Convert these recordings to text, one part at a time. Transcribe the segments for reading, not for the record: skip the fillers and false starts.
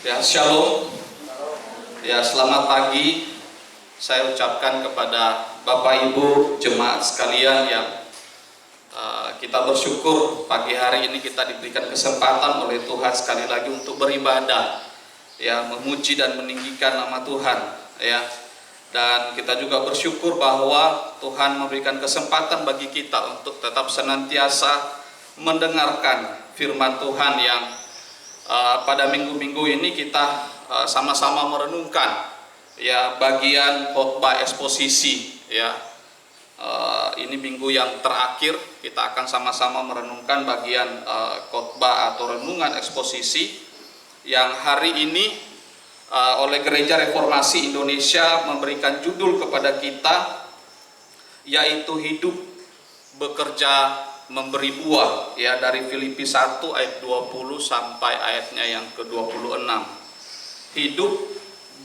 Ya, shalom. Ya, selamat pagi. Saya ucapkan kepada Bapak Ibu jemaat sekalian yang kita bersyukur pagi hari ini kita diberikan kesempatan oleh Tuhan sekali lagi untuk beribadah, ya, memuji dan meninggikan nama Tuhan, ya. Dan kita juga bersyukur bahwa Tuhan memberikan kesempatan bagi kita untuk tetap senantiasa mendengarkan firman Tuhan yang pada minggu-minggu ini kita sama-sama merenungkan, ya, bagian khotbah eksposisi, ya. Ini minggu yang terakhir kita akan sama-sama merenungkan bagian khotbah atau renungan eksposisi yang hari ini oleh Gereja Reformasi Indonesia memberikan judul kepada kita, yaitu hidup bekerja memberi buah, ya, dari Filipi 1 ayat 20 sampai ayatnya yang ke-26. Hidup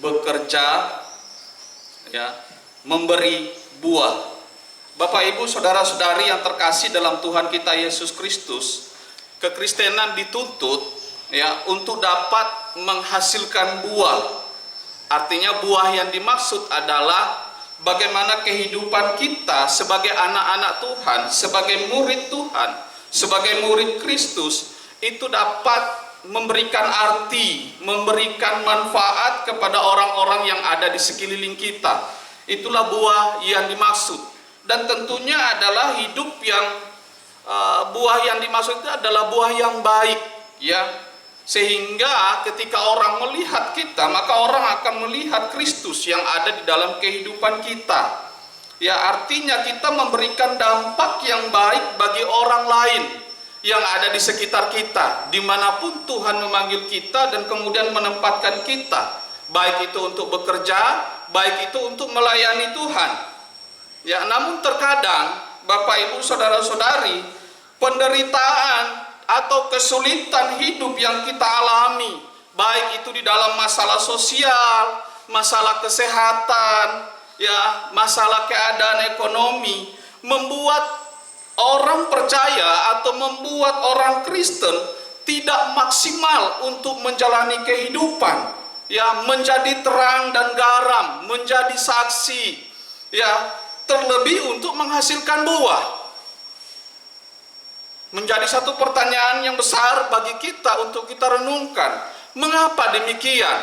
bekerja, ya, memberi buah. Bapak Ibu saudara-saudari yang terkasih dalam Tuhan kita Yesus Kristus, kekristenan dituntut, ya, untuk dapat menghasilkan buah. Artinya buah yang dimaksud adalah bagaimana kehidupan kita sebagai anak-anak Tuhan, sebagai murid Tuhan, sebagai murid Kristus itu dapat memberikan arti, memberikan manfaat kepada orang-orang yang ada di sekeliling kita. Itulah buah yang dimaksud. Dan tentunya adalah hidup yang buah yang dimaksud itu adalah buah yang baik, ya. Sehingga ketika orang melihat kita, maka orang akan melihat Kristus yang ada di dalam kehidupan kita. Ya, artinya kita memberikan dampak yang baik bagi orang lain yang ada di sekitar kita, dimanapun Tuhan memanggil kita dan kemudian menempatkan kita, baik itu untuk bekerja, baik itu untuk melayani Tuhan. Ya, namun terkadang Bapak Ibu saudara-saudari, penderitaan atau kesulitan hidup yang kita alami, baik itu di dalam masalah sosial, masalah kesehatan, ya, masalah keadaan ekonomi, membuat orang percaya atau membuat orang Kristen tidak maksimal untuk menjalani kehidupan, ya, menjadi terang dan garam, menjadi saksi, ya, terlebih untuk menghasilkan buah. Menjadi satu pertanyaan yang besar bagi kita untuk kita renungkan. Mengapa demikian?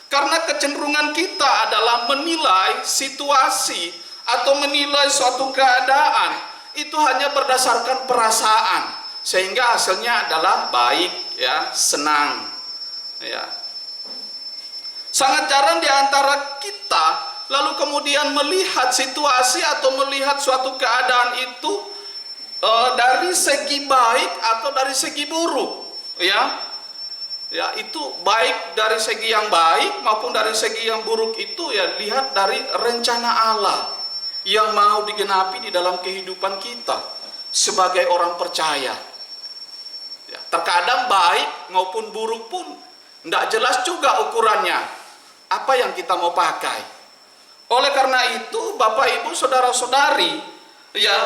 Karena kecenderungan kita adalah menilai situasi atau menilai suatu keadaan itu hanya berdasarkan perasaan, sehingga hasilnya adalah baik, ya, senang, ya. Sangat jarang di antara kita lalu kemudian melihat situasi atau melihat suatu keadaan itu dari segi baik atau dari segi buruk, ya. Ya, itu baik dari segi yang baik maupun dari segi yang buruk itu, ya, lihat dari rencana Allah yang mau digenapi di dalam kehidupan kita sebagai orang percaya. Ya, terkadang baik maupun buruk pun tidak jelas juga ukurannya apa yang kita mau pakai. Oleh karena itu, Bapak Ibu saudara-saudari, ya,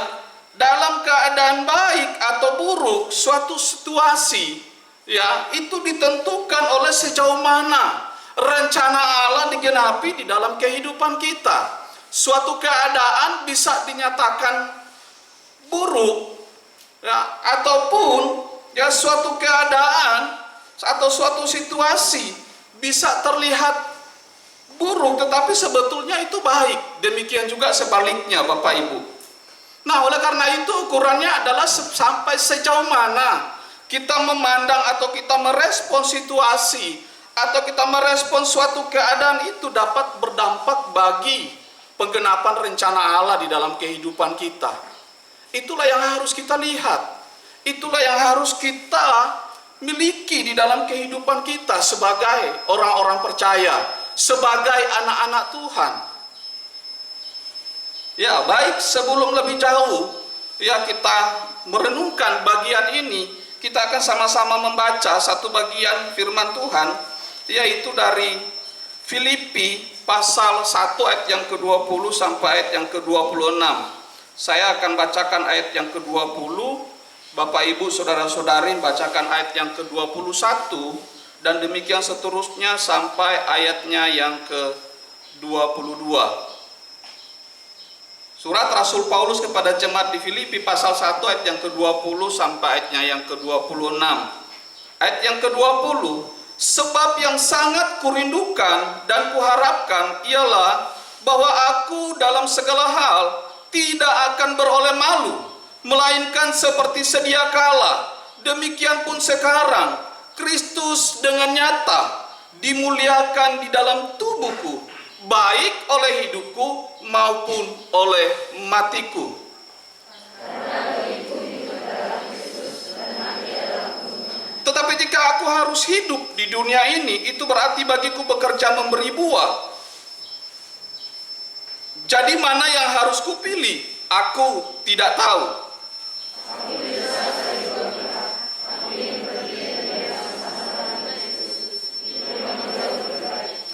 dalam keadaan baik atau buruk suatu situasi, ya, itu ditentukan oleh sejauh mana rencana Allah digenapi di dalam kehidupan kita. Suatu keadaan bisa dinyatakan buruk, ya, ataupun, ya, suatu keadaan atau suatu situasi bisa terlihat buruk tetapi sebetulnya itu baik. Demikian juga sebaliknya, Bapak Ibu. Nah, oleh karena itu ukurannya adalah sampai sejauh mana kita memandang atau kita merespon situasi atau kita merespon suatu keadaan itu dapat berdampak bagi penggenapan rencana Allah di dalam kehidupan kita. Itulah yang harus kita lihat. Itulah yang harus kita miliki di dalam kehidupan kita sebagai orang-orang percaya, sebagai anak-anak Tuhan. Ya, baik, sebelum lebih jauh, ya, kita merenungkan bagian ini, kita akan sama-sama membaca satu bagian firman Tuhan, yaitu dari Filipi pasal 1 ayat yang ke-20 sampai ayat yang ke-26. Saya akan bacakan ayat yang ke-20, Bapak Ibu saudara-saudari bacakan ayat yang ke-21, dan demikian seterusnya sampai ayatnya yang ke-22. Surat Rasul Paulus kepada jemaat di Filipi pasal 1 ayat yang ke-20 sampai ayatnya yang ke-26. Ayat yang ke-20, sebab yang sangat kurindukan dan kuharapkan ialah bahwa aku dalam segala hal tidak akan beroleh malu, melainkan seperti sedia kala, demikian pun sekarang Kristus dengan nyata dimuliakan di dalam tubuhku, baik oleh hidupku maupun oleh matiku. Tetapi jika aku harus hidup di dunia ini, itu berarti bagiku bekerja memberi buah. Jadi mana yang harus kupilih? Aku tidak tahu.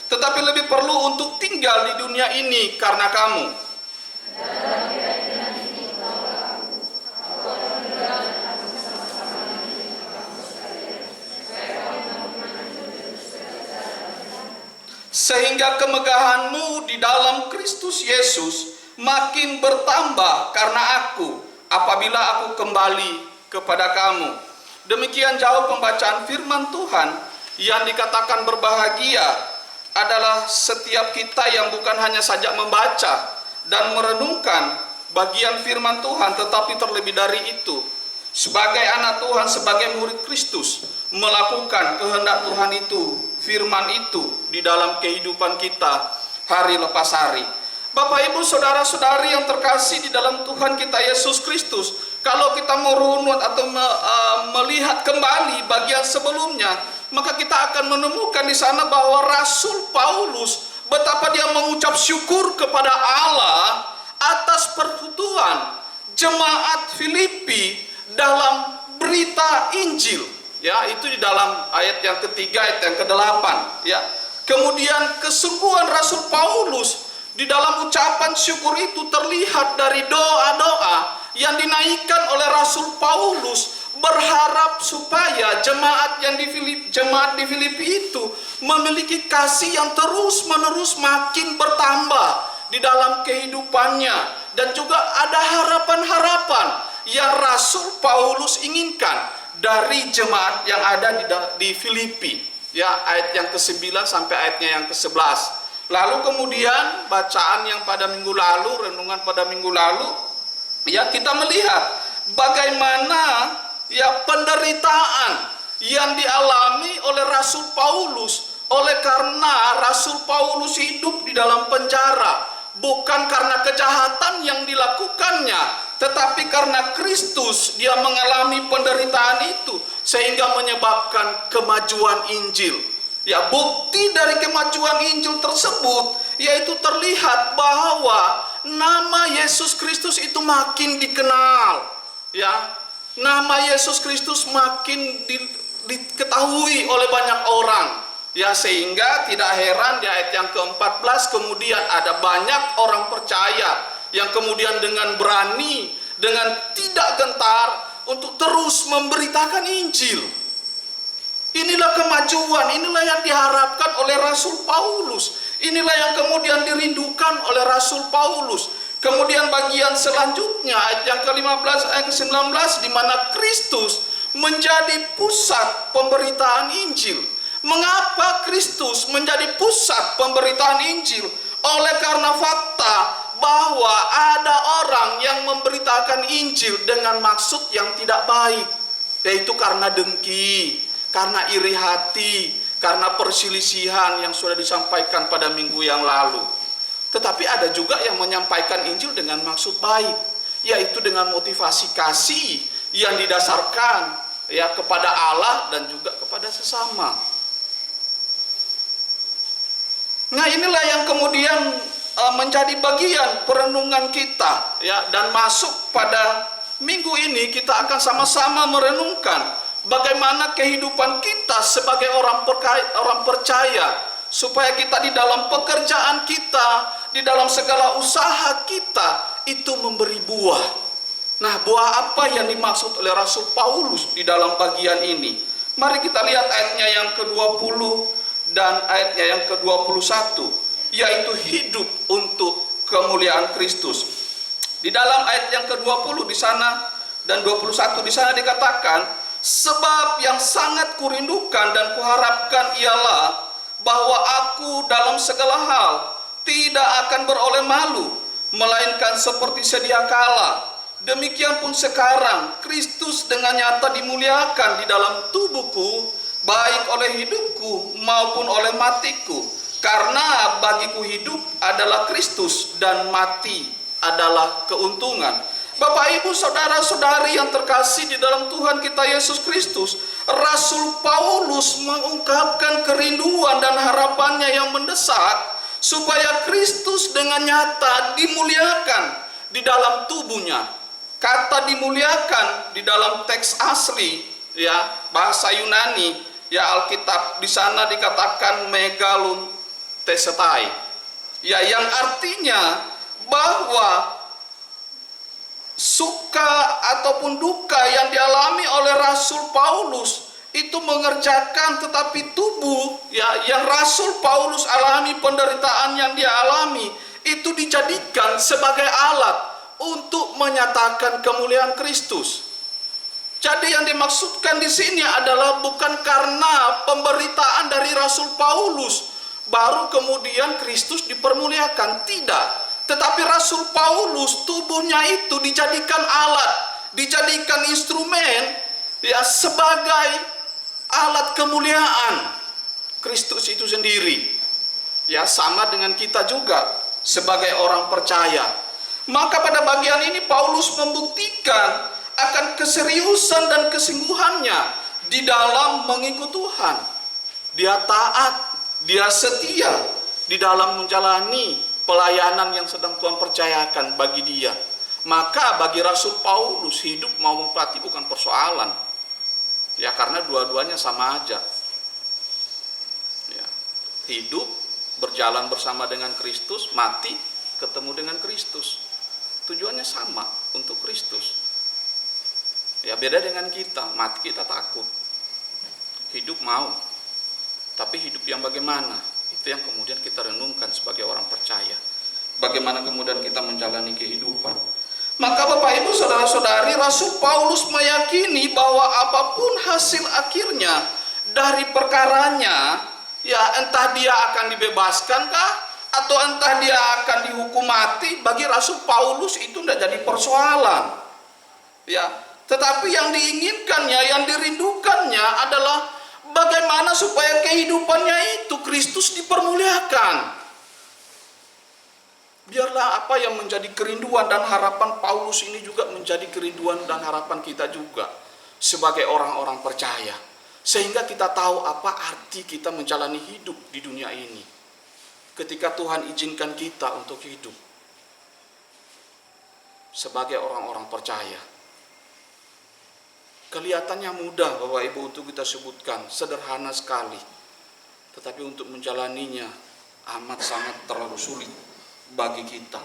Tetapi lebih perlu untuk tinggal di dunia ini karena kamu. Sehingga kemegahanmu di dalam Kristus Yesus makin bertambah karena aku, apabila aku kembali kepada kamu. Demikian jauh pembacaan firman Tuhan. Yang dikatakan berbahagia adalah setiap kita yang bukan hanya saja membaca dan merenungkan bagian firman Tuhan, tetapi terlebih dari itu, sebagai anak Tuhan, sebagai murid Kristus, melakukan kehendak Tuhan itu, firman itu di dalam kehidupan kita hari lepas hari. Bapak, Ibu, saudara-saudari yang terkasih di dalam Tuhan kita Yesus Kristus, kalau kita merunut atau melihat kembali bagian sebelumnya, maka kita akan menemukan di sana bahwa Rasul Paulus betapa dia mengucap syukur kepada Allah atas persekutuan jemaat Filipi dalam berita Injil. Ya, itu di dalam ayat yang ketiga, ayat yang ke-8. Ya, kemudian kesungguhan Rasul Paulus di dalam ucapan syukur itu terlihat dari doa-doa yang dinaikkan oleh Rasul Paulus, berharap supaya jemaat di Filipi itu memiliki kasih yang terus-menerus makin bertambah di dalam kehidupannya, dan juga ada harapan-harapan yang Rasul Paulus inginkan dari jemaat yang ada di Filipi. Ya, ayat yang ke-9 sampai ayatnya yang ke-11. Lalu kemudian bacaan yang pada minggu lalu, renungan pada minggu lalu, ya, kita melihat bagaimana ya penderitaan yang dialami oleh Rasul Paulus, oleh karena Rasul Paulus hidup di dalam penjara, bukan karena kejahatan yang dilakukannya, tetapi karena Kristus dia mengalami penderitaan itu sehingga menyebabkan kemajuan Injil. Ya, bukti dari kemajuan Injil tersebut yaitu terlihat bahwa nama Yesus Kristus itu makin dikenal. Ya, nama Yesus Kristus makin diketahui oleh banyak orang. Ya, sehingga tidak heran di ayat yang ke-14 kemudian ada banyak orang percaya yang kemudian dengan berani, dengan tidak gentar untuk terus memberitakan Injil. Inilah kemajuan, inilah yang diharapkan oleh Rasul Paulus. Inilah yang kemudian dirindukan oleh Rasul Paulus. Kemudian bagian selanjutnya ayat yang ke-15 ayat ke-19 di mana Kristus menjadi pusat pemberitaan Injil. Mengapa Kristus menjadi pusat pemberitaan Injil? Oleh karena fakta bahwa ada orang yang memberitakan Injil dengan maksud yang tidak baik, yaitu karena dengki, karena iri hati, karena perselisihan yang sudah disampaikan pada minggu yang lalu. Tetapi ada juga yang menyampaikan Injil dengan maksud baik, yaitu dengan motivasi kasih yang didasarkan ya kepada Allah dan juga kepada sesama. Nah, inilah yang kemudian menjadi bagian perenungan kita ya, dan masuk pada minggu ini kita akan sama-sama merenungkan bagaimana kehidupan kita sebagai orang percaya, supaya kita di dalam pekerjaan kita, di dalam segala usaha kita itu memberi buah. Nah, buah apa yang dimaksud oleh Rasul Paulus di dalam bagian ini? Mari kita lihat ayatnya yang ke-20 dan ayatnya yang ke-21, yaitu hidup untuk kemuliaan Kristus. Di dalam ayat yang ke-20 di sana dan 21 di sana dikatakan, sebab yang sangat kurindukan dan kuharapkan ialah bahwa aku dalam segala hal tidak akan beroleh malu, melainkan seperti sedia kala. Demikian pun sekarang Kristus dengan nyata dimuliakan di dalam tubuhku, baik oleh hidupku maupun oleh matiku. Karena bagiku hidup adalah Kristus dan mati adalah keuntungan. Bapak, Ibu, saudara-saudari yang terkasih di dalam Tuhan kita Yesus Kristus, Rasul Paulus mengungkapkan kerinduan dan harapannya yang mendesak supaya Kristus dengan nyata dimuliakan di dalam tubuhnya. Kata dimuliakan di dalam teks asli, ya, bahasa Yunani, ya, Alkitab di sana dikatakan megalon tesetai, ya, yang artinya bahwa suka ataupun duka yang dialami oleh Rasul Paulus itu mengerjakan, tetapi tubuh, ya, yang Rasul Paulus alami, penderitaan yang dia alami itu dijadikan sebagai alat untuk menyatakan kemuliaan Kristus. Jadi yang dimaksudkan di sini adalah bukan karena pemberitaan dari Rasul Paulus baru kemudian Kristus dipermuliakan, tidak. Tetapi Rasul Paulus tubuhnya itu dijadikan alat, dijadikan instrumen, ya, sebagai alat kemuliaan Kristus itu sendiri. Ya, sama dengan kita juga sebagai orang percaya. Maka pada bagian ini Paulus membuktikan akan keseriusan dan kesungguhannya di dalam mengikut Tuhan. Dia taat, dia setia di dalam menjalani pelayanan yang sedang Tuhan percayakan bagi dia. Maka bagi Rasul Paulus hidup maupun mati bukan persoalan. Ya, karena dua-duanya sama aja. Ya, hidup berjalan bersama dengan Kristus, mati ketemu dengan Kristus. Tujuannya sama, untuk Kristus. Ya, beda dengan kita, mati kita takut, hidup mau. Tapi hidup yang bagaimana? Itu yang kemudian kita renungkan sebagai orang percaya. Bagaimana kemudian kita menjalani kehidupan. Maka Bapak, Ibu, saudara-saudari, Rasul Paulus meyakini bahwa apapun hasil akhirnya dari perkaranya, ya, entah dia akan dibebaskan atau entah dia akan dihukum mati, bagi Rasul Paulus itu tidak jadi persoalan. Ya, tetapi yang diinginkannya, yang dirindukannya adalah bagaimana supaya kehidupannya itu Kristus dipermuliakan. Biarlah apa yang menjadi kerinduan dan harapan Paulus ini juga menjadi kerinduan dan harapan kita juga sebagai orang-orang percaya. Sehingga kita tahu apa arti kita menjalani hidup di dunia ini. Ketika Tuhan izinkan kita untuk hidup sebagai orang-orang percaya. Kelihatannya mudah Bapak Ibu untuk kita sebutkan, sederhana sekali. Tetapi untuk menjalaninya amat sangat terlalu sulit bagi kita.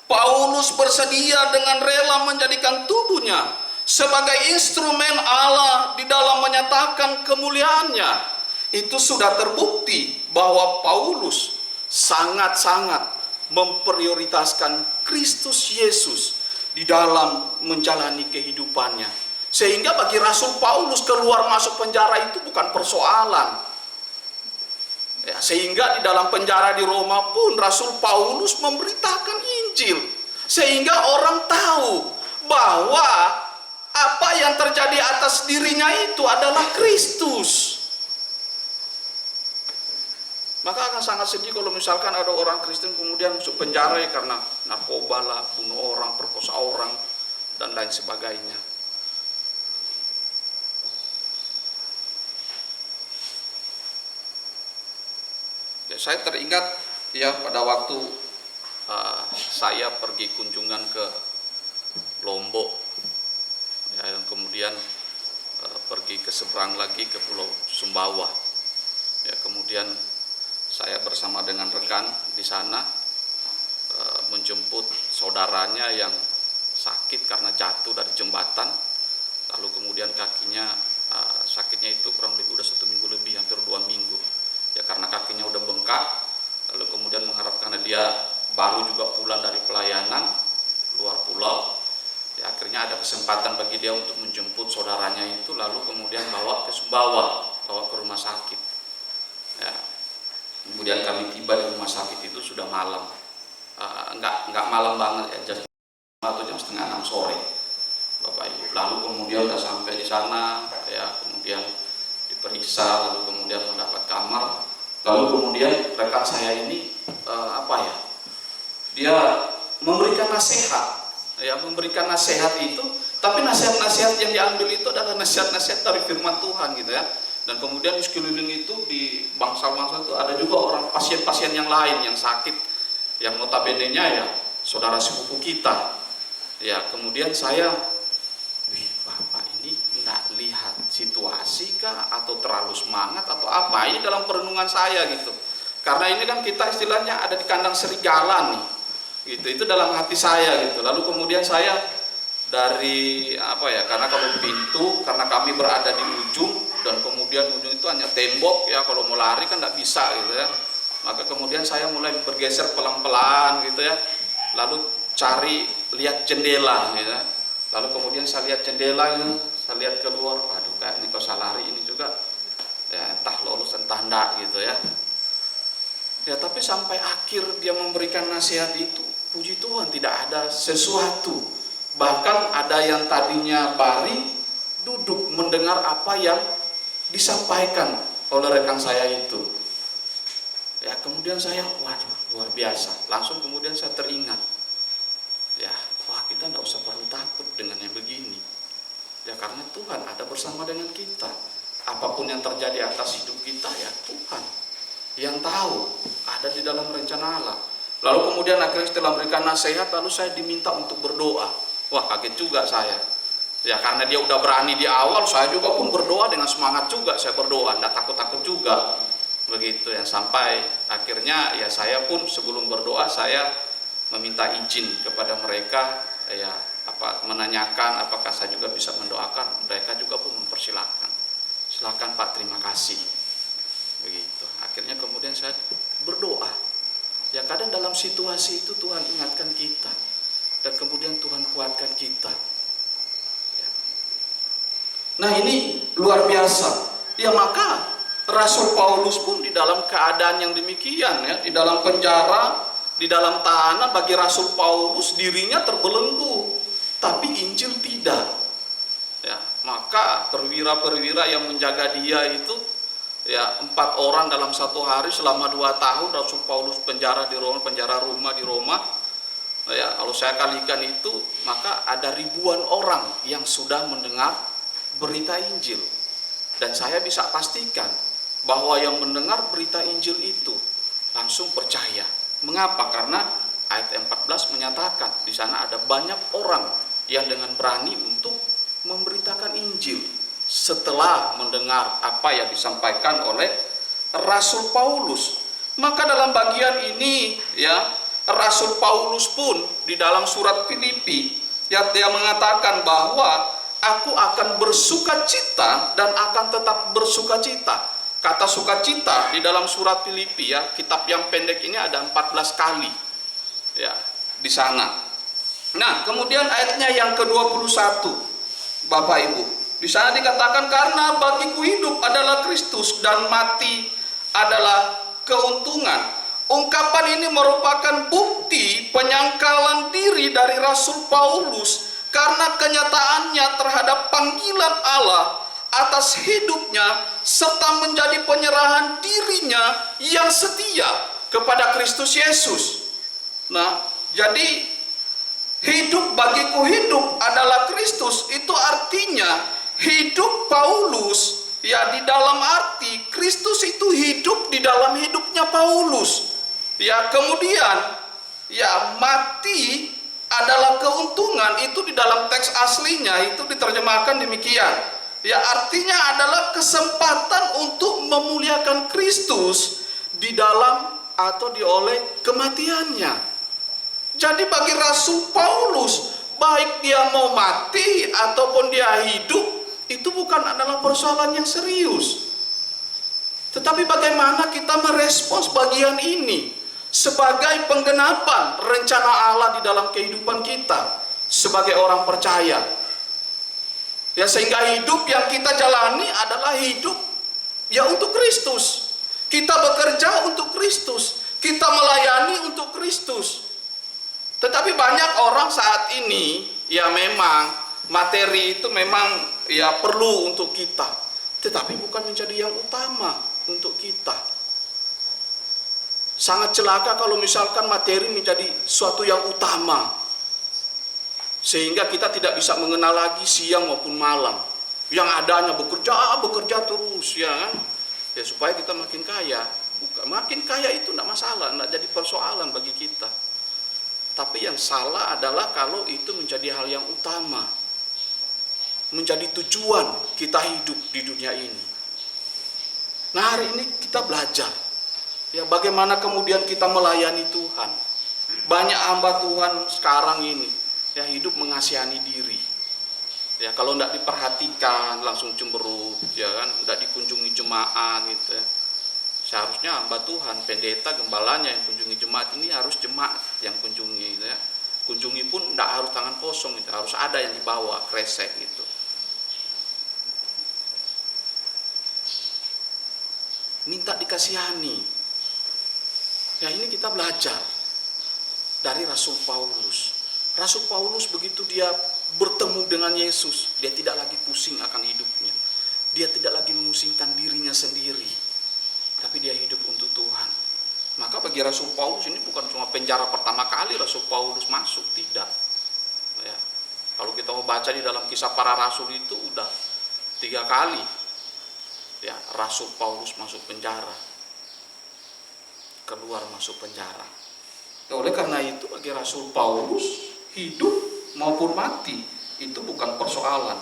Paulus bersedia dengan rela menjadikan tubuhnya sebagai instrumen Allah di dalam menyatakan kemuliaannya. Itu sudah terbukti bahwa Paulus sangat-sangat memprioritaskan Kristus Yesus di dalam menjalani kehidupannya. Sehingga bagi Rasul Paulus keluar masuk penjara itu bukan persoalan. Ya, sehingga di dalam penjara di Roma pun Rasul Paulus memberitakan Injil. Sehingga orang tahu bahwa apa yang terjadi atas dirinya itu adalah Kristus. Maka akan sangat sedih kalau misalkan ada orang Kristen kemudian masuk penjara ya karena narkoba lah, bunuh orang, perkosa orang, dan lain sebagainya. Ya, saya teringat ya pada waktu saya pergi kunjungan ke Lombok, ya, yang kemudian pergi ke seberang lagi ke Pulau Sumbawa. Ya, kemudian saya bersama dengan rekan di sana menjemput saudaranya yang sakit karena jatuh dari jembatan, lalu kemudian kakinya sakit sakitnya itu kurang lebih udah 1 minggu lebih, hampir 2 minggu. Ya karena kakinya udah bengkak, lalu kemudian mengharapkan karena dia baru juga pulang dari pelayanan luar pulau, ya akhirnya ada kesempatan bagi dia untuk menjemput saudaranya itu, lalu kemudian bawa ke Sumbawa, bawa ke rumah sakit. Ya, kemudian kami tiba di rumah sakit itu sudah malam, enggak malam banget ya, jam 5 atau jam setengah 6 sore, Bapak Ibu. Lalu kemudian udah sampai di sana, ya kemudian diperiksa, lalu kemudian mendapat kamar, lalu kemudian rekan saya ini dia memberikan nasihat, ya memberikan nasihat itu, tapi nasihat-nasihat yang diambil itu adalah nasihat-nasihat dari firman Tuhan gitu ya. Dan kemudian di sekeliling itu, di bangsa-bangsa itu ada juga orang pasien-pasien yang lain yang sakit, yang notabene-nya ya saudara sepupu kita. Ya kemudian saya, Bapak ini enggak lihat situasi kah atau terlalu semangat atau apa? Ini dalam perenungan saya gitu. Karena ini kan kita istilahnya ada di kandang serigala nih. Gitu, itu dalam hati saya gitu. Lalu kemudian saya dari karena kalau pintu, karena kami berada di ujung, dan kemudian ujung itu hanya tembok ya, kalau mau lari kan nggak bisa gitu ya. Maka kemudian saya mulai bergeser pelan-pelan gitu ya, lalu cari lihat jendela gitu ya. Lalu kemudian saya lihat jendela gitu, saya lihat keluar, waduh kayak ini kalau saya lari ini juga ya entah lolos entah enggak gitu ya. Ya tapi sampai akhir dia memberikan nasihat itu, puji Tuhan tidak ada sesuatu. Bahkan ada yang tadinya baring duduk mendengar apa yang disampaikan oleh rekan saya itu. Ya kemudian saya, waduh luar biasa. Langsung kemudian saya teringat, ya wah kita tidak usah perlu takut dengan yang begini. Ya karena Tuhan ada bersama dengan kita. Apapun yang terjadi atas hidup kita ya Tuhan yang tahu, ada di dalam rencana Allah. Lalu kemudian akhirnya setelah memberikan nasihat, lalu saya diminta untuk berdoa. Wah kaget juga saya. Ya karena dia udah berani di awal, saya juga pun berdoa dengan semangat juga, saya berdoa, tidak takut-takut juga. Begitu ya, sampai akhirnya ya saya pun sebelum berdoa saya meminta izin kepada mereka, ya menanyakan apakah saya juga bisa mendoakan. Mereka juga pun mempersilahkan. Silakan Pak, terima kasih. Begitu. Akhirnya kemudian saya berdoa. Ya kadang dalam situasi itu Tuhan ingatkan kita, dan kemudian Tuhan kuatkan kita. Ya. Nah ini luar biasa. Ya maka Rasul Paulus pun di dalam keadaan yang demikian ya, di dalam penjara, di dalam tahanan, bagi Rasul Paulus dirinya terbelenggu, tapi Injil tidak. Ya, maka perwira-perwira yang menjaga dia itu ya 4 orang dalam 1 hari selama 2 tahun Rasul Paulus penjara di Roma, penjara rumah di Roma. Ya, kalau saya kalikan itu, maka ada ribuan orang yang sudah mendengar berita Injil. Dan saya bisa pastikan bahwa yang mendengar berita Injil itu langsung percaya. Mengapa? Karena ayat 14 menyatakan di sana ada banyak orang yang dengan berani untuk memberitakan Injil setelah mendengar apa yang disampaikan oleh Rasul Paulus. Maka dalam bagian ini ya, Rasul Paulus pun di dalam surat Filipi ya, dia mengatakan bahwa aku akan bersukacita dan akan tetap bersukacita. Kata sukacita di dalam surat Filipi ya, kitab yang pendek ini ada 14 kali ya di sana. Nah, kemudian ayatnya yang ke-21, Bapak Ibu. Di sana dikatakan, karena bagiku hidup adalah Kristus dan mati adalah keuntungan. Ungkapan ini merupakan bukti penyangkalan diri dari Rasul Paulus karena kenyataannya terhadap panggilan Allah atas hidupnya serta menjadi penyerahan dirinya yang setia kepada Kristus Yesus. Nah, jadi hidup bagiku hidup adalah Kristus, itu artinya hidup Paulus ya di dalam arti Kristus itu hidup di dalam hidupnya Paulus. Ya kemudian ya mati adalah keuntungan, itu di dalam teks aslinya itu diterjemahkan demikian. Ya artinya adalah kesempatan untuk memuliakan Kristus di dalam atau oleh kematiannya. Jadi bagi Rasul Paulus, baik dia mau mati ataupun dia hidup, itu bukan adalah persoalan yang serius. Tetapi bagaimana kita merespons bagian ini sebagai penggenapan rencana Allah di dalam kehidupan kita sebagai orang percaya. Ya, sehingga hidup yang kita jalani adalah hidup ya untuk Kristus. Kita bekerja untuk Kristus, kita melayani untuk Kristus. Tetapi banyak orang saat ini ya memang materi itu memang ya perlu untuk kita, tetapi bukan menjadi yang utama untuk kita. Sangat celaka kalau misalkan materi menjadi suatu yang utama, sehingga kita tidak bisa mengenal lagi siang maupun malam. Yang adanya bekerja terus, ya kan? Ya supaya kita makin kaya. Bukan, makin kaya itu tidak masalah, tidak jadi persoalan bagi kita. Tapi yang salah adalah kalau itu menjadi hal yang utama, menjadi tujuan kita hidup di dunia ini. Nah, hari ini kita belajar ya bagaimana kemudian kita melayani Tuhan. Banyak hamba Tuhan sekarang ini ya hidup mengasihani diri. Ya kalau tidak diperhatikan langsung cemberut, ya kan, tidak dikunjungi jemaat gitu ya. Seharusnya hamba Tuhan, pendeta, gembalanya yang kunjungi jemaat, ini harus jemaat yang kunjungi gitu ya. Kunjungi pun tidak harus tangan kosong gitu, harus ada yang dibawa kresek gitu. Minta dikasihani. Ya ini kita belajar dari Rasul Paulus. Rasul Paulus begitu dia bertemu dengan Yesus, dia tidak lagi pusing akan hidupnya. Dia tidak lagi memusingkan dirinya sendiri, tapi dia hidup untuk Tuhan. Maka bagi Rasul Paulus ini bukan cuma penjara pertama kali Rasul Paulus masuk, tidak. Ya, kalau kita mau baca di dalam Kisah Para Rasul itu udah 3 kali. Ya, Rasul Paulus masuk penjara, keluar masuk penjara. Ya, oleh karena itu bagi Rasul Paulus hidup maupun mati itu bukan persoalan.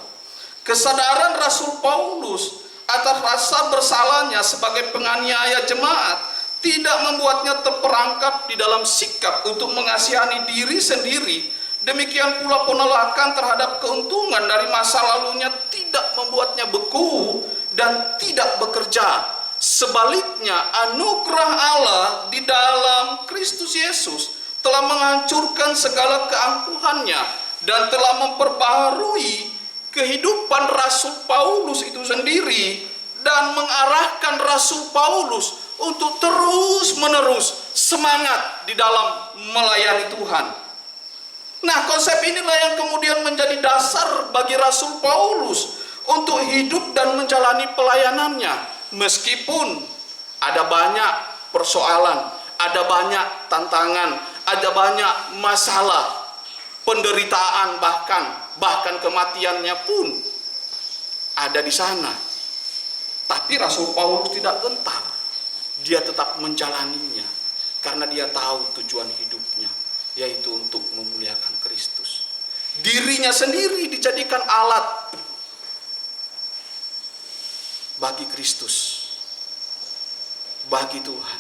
Kesadaran Rasul Paulus atas rasa bersalahnya sebagai penganiaya jemaat tidak membuatnya terperangkap di dalam sikap untuk mengasihani diri sendiri. Demikian pula penolakan terhadap keuntungan dari masa lalunya tidak membuatnya beku dan tidak bekerja. Sebaliknya, anugerah Allah di dalam Kristus Yesus telah menghancurkan segala keangkuhannya dan telah memperbaharui kehidupan Rasul Paulus itu sendiri dan mengarahkan Rasul Paulus untuk terus-menerus semangat di dalam melayani Tuhan. Nah, konsep inilah yang kemudian menjadi dasar bagi Rasul Paulus untuk hidup dan menjalani pelayanannya. Meskipun ada banyak persoalan, ada banyak tantangan, ada banyak masalah, penderitaan bahkan kematiannya pun ada di sana. Tapi Rasul Paulus tidak gentar. Dia tetap menjalaninya karena dia tahu tujuan hidupnya, yaitu untuk memuliakan Kristus. Dirinya sendiri dijadikan alat bagi Kristus, bagi Tuhan,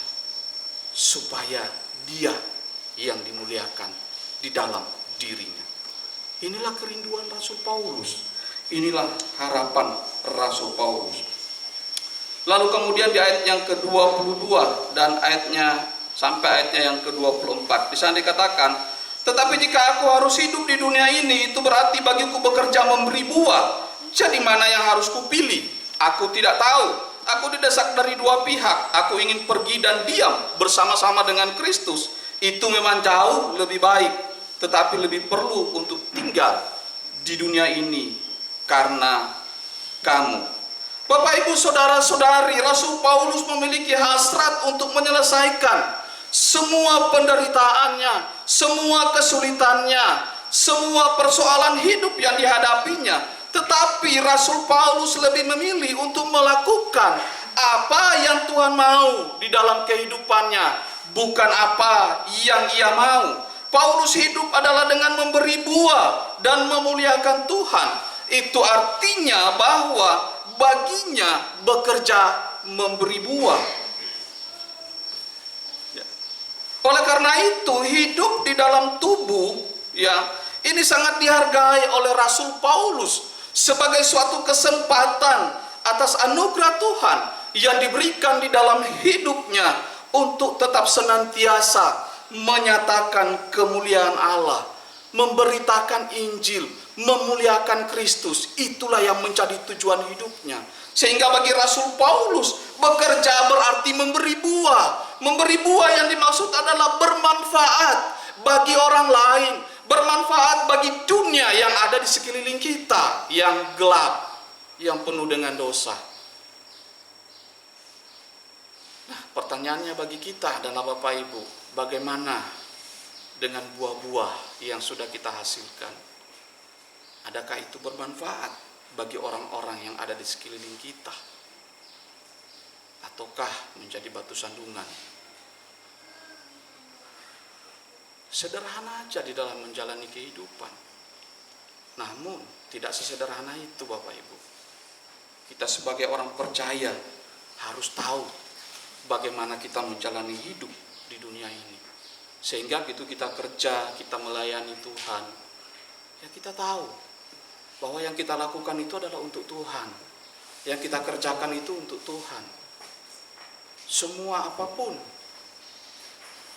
supaya dia yang dimuliakan di dalam dirinya. Inilah kerinduan Rasul Paulus. Inilah harapan Rasul Paulus. Lalu kemudian di ayat yang ke-22 dan ayatnya sampai ayatnya yang ke-24 di sana dikatakan, tetapi jika aku harus hidup di dunia ini, itu berarti bagiku bekerja memberi buah. Jadi mana yang harus kupilih? Aku tidak tahu. Aku didesak dari 2 pihak. Aku ingin pergi dan diam bersama-sama dengan Kristus. Itu memang jauh lebih baik, tetapi lebih perlu untuk tinggal di dunia ini karena kamu. Bapak, Ibu, saudara-saudari, Rasul Paulus memiliki hasrat untuk menyelesaikan semua penderitaannya, semua kesulitannya, semua persoalan hidup yang dihadapinya. Tetapi Rasul Paulus lebih memilih untuk melakukan apa yang Tuhan mau di dalam kehidupannya, bukan apa yang ia mau. Paulus hidup adalah dengan memberi buah dan memuliakan Tuhan. Itu artinya bahwa baginya bekerja memberi buah. Oleh karena itu, hidup di dalam tubuh ya ini sangat dihargai oleh Rasul Paulus. sebagai suatu kesempatan atas anugerah Tuhan yang diberikan di dalam hidupnya untuk tetap senantiasa menyatakan kemuliaan Allah, memberitakan Injil, memuliakan Kristus. Itulah yang menjadi tujuan hidupnya. Sehingga bagi Rasul Paulus, bekerja berarti memberi buah. Memberi buah yang dimaksud adalah bermanfaat bagi orang lain, bermanfaat bagi dunia yang ada di sekeliling kita, yang gelap, yang penuh dengan dosa. Nah, pertanyaannya bagi kita adalah Bapak Ibu, bagaimana dengan buah-buah yang sudah kita hasilkan? Adakah itu bermanfaat bagi orang-orang yang ada di sekeliling kita? Ataukah menjadi batu sandungan? Sederhana aja di dalam menjalani kehidupan. Namun tidak sesederhana itu Bapak Ibu. Kita sebagai orang percaya harus tahu bagaimana kita menjalani hidup di dunia ini. Sehingga gitu kita kerja, kita melayani Tuhan, ya kita tahu bahwa yang kita lakukan itu adalah untuk Tuhan. Yang kita kerjakan itu untuk Tuhan. Semua apapun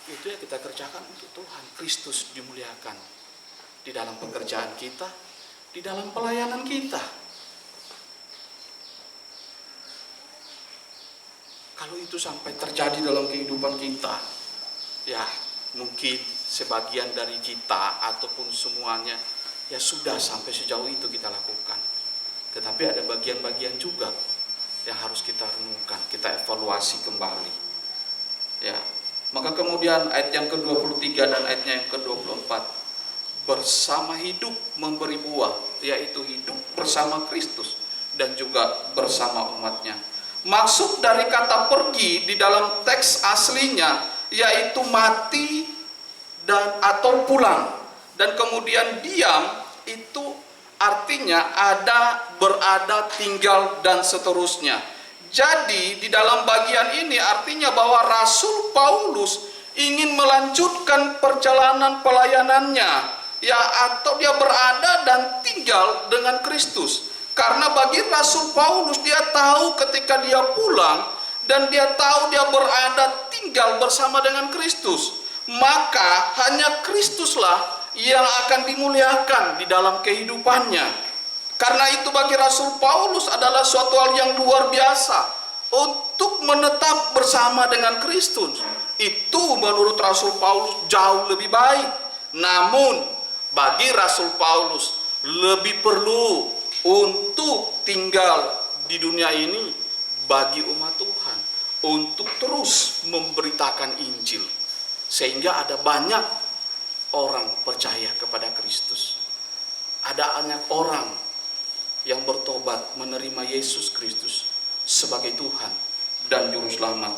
itu ya kita kerjakan untuk Tuhan. Kristus dimuliakan di dalam pekerjaan kita, di dalam pelayanan kita. Kalau itu sampai terjadi dalam kehidupan kita, ya mungkin sebagian dari kita ataupun semuanya ya sudah sampai sejauh itu kita lakukan. Tetapi ada bagian-bagian juga yang harus kita renungkan, kita evaluasi kembali. Ya, maka kemudian ayat yang ke-23 dan ayatnya yang ke-24, bersama hidup memberi buah, yaitu hidup bersama Kristus dan juga bersama umatnya. Maksud dari kata pergi di dalam teks aslinya yaitu mati dan atau pulang, dan kemudian diam itu artinya ada, berada, tinggal, dan seterusnya. Jadi di dalam bagian ini artinya bahwa Rasul Paulus ingin melanjutkan perjalanan pelayanannya, ya, atau dia berada dan tinggal dengan Kristus. Karena bagi Rasul Paulus, dia tahu ketika dia pulang dan dia tahu dia berada tinggal bersama dengan Kristus, maka hanya Kristuslah yang akan dimuliakan di dalam kehidupannya. Karena itu bagi Rasul Paulus adalah suatu hal yang luar biasa untuk menetap bersama dengan Kristus. Itu menurut Rasul Paulus jauh lebih baik. Namun bagi Rasul Paulus lebih perlu untuk tinggal di dunia ini bagi umat Tuhan, untuk terus memberitakan Injil, sehingga ada banyak orang percaya kepada Kristus. Ada banyak orang yang bertobat menerima Yesus Kristus sebagai Tuhan dan Juru Selamat